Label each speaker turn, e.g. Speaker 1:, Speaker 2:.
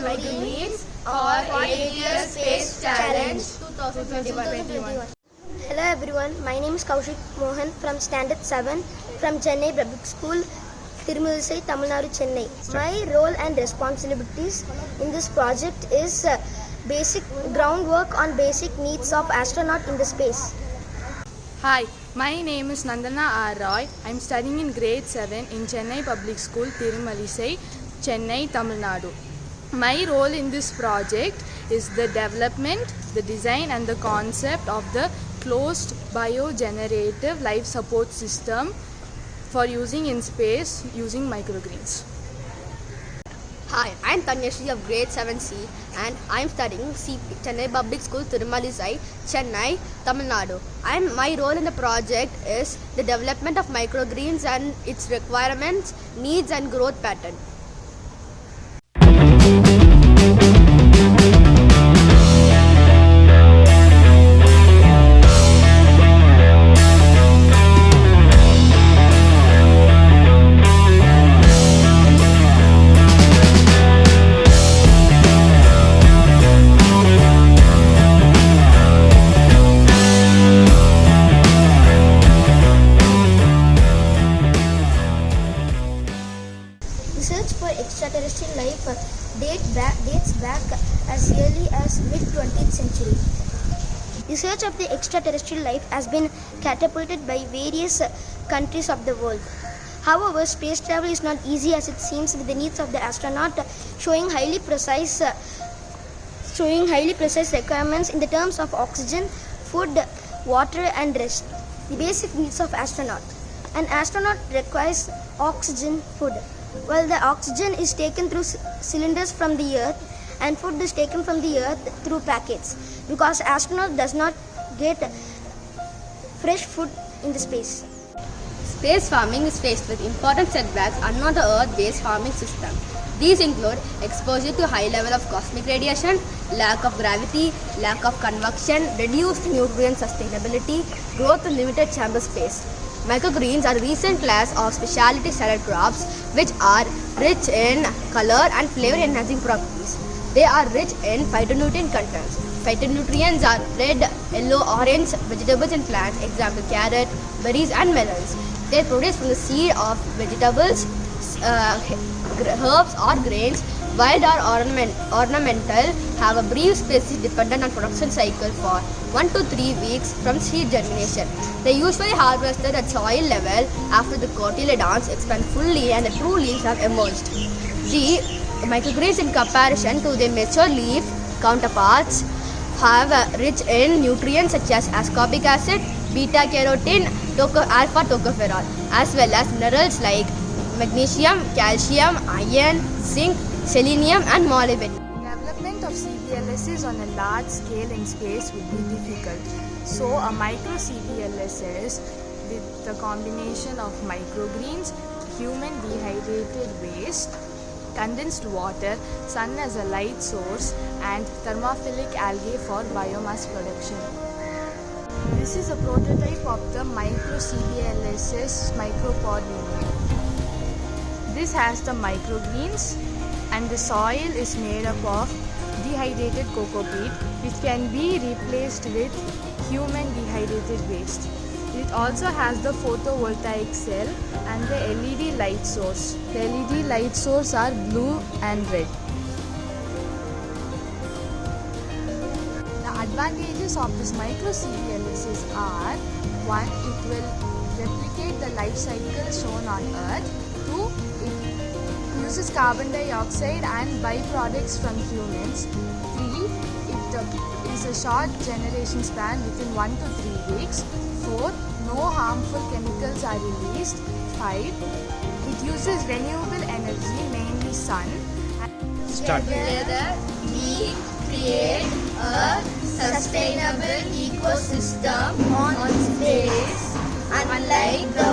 Speaker 1: Microgreens or 8-Year Space Challenge 2021.
Speaker 2: Hello everyone, my name is Kaushik Mohan from Standard 7 from Chennai Public School, Tirumulisai, Tamil Nadu, Chennai. My role and responsibilities in this project is basic groundwork on basic needs of astronaut in the space.
Speaker 3: Hi, my name is Nandana R. Roy. I am studying in grade 7 in Chennai Public School, Tirumulisai, Chennai, Tamil Nadu. My role in this project is the development, the design and the concept of the closed biogenerative life support system for using in space using microgreens.
Speaker 4: Hi, I am Tanyashri of grade 7C and I am studying CP, Chennai Public School, Tirumulisai, Chennai, Tamil Nadu. And my role in the project is the development of microgreens and its requirements, needs and growth pattern.
Speaker 2: Research for extraterrestrial life dates back as early as mid-20th century. Research of the extraterrestrial life has been catapulted by various countries of the world. However, space travel is not easy as it seems, with the needs of the astronaut showing highly precise requirements in the terms of oxygen, food, water and rest. The basic needs of astronaut. An astronaut requires oxygen, food. Well, the oxygen is taken through cylinders from the earth and food is taken from the earth through packets, because astronaut does not get fresh food in the space.
Speaker 4: Space farming is faced with important setbacks under the Earth-based farming system. These include exposure to high level of cosmic radiation, lack of gravity, lack of convection, reduced nutrient sustainability, growth in limited chamber space. Microgreens are a recent class of specialty salad crops which are rich in color and flavor enhancing properties. They are rich in phytonutrient contents. Phytonutrients are red, yellow, orange vegetables and plants, example carrot, berries and melons. They are produced from the seed of vegetables, herbs or grains. Wild or ornamental, have a brief species dependent on production cycle for 1 to 3 weeks from seed germination. They usually harvested at soil level after the cotyledons expand fully and the true leaves have emerged. The microgreens, in comparison to their mature leaf counterparts, have rich in nutrients such as ascorbic acid, beta carotene, alpha tocopherol, as well as minerals like magnesium, calcium, iron, zinc, selenium and molybdenum.
Speaker 3: Development of CBLSs on a large scale in space would be difficult. So a micro CBLSs with the combination of microgreens, human dehydrated waste, condensed water, sun as a light source and thermophilic algae for biomass production. This is a prototype of the micro CBLSs micropod unit. This has the microgreens and the soil is made up of dehydrated cocoa peat, which can be replaced with human dehydrated waste. It also has the photovoltaic cell and the LED light source. The LED light source are blue and red. The advantages of this micro CBLSs are: 1. It will replicate the life cycle shown on Earth. 2. It uses carbon dioxide and byproducts from humans. 3. It is a short generation span within 1 to 3 weeks. 4. No harmful chemicals are released. 5. It uses renewable energy, mainly sun.
Speaker 1: Together, we create a sustainable ecosystem on space, unlike the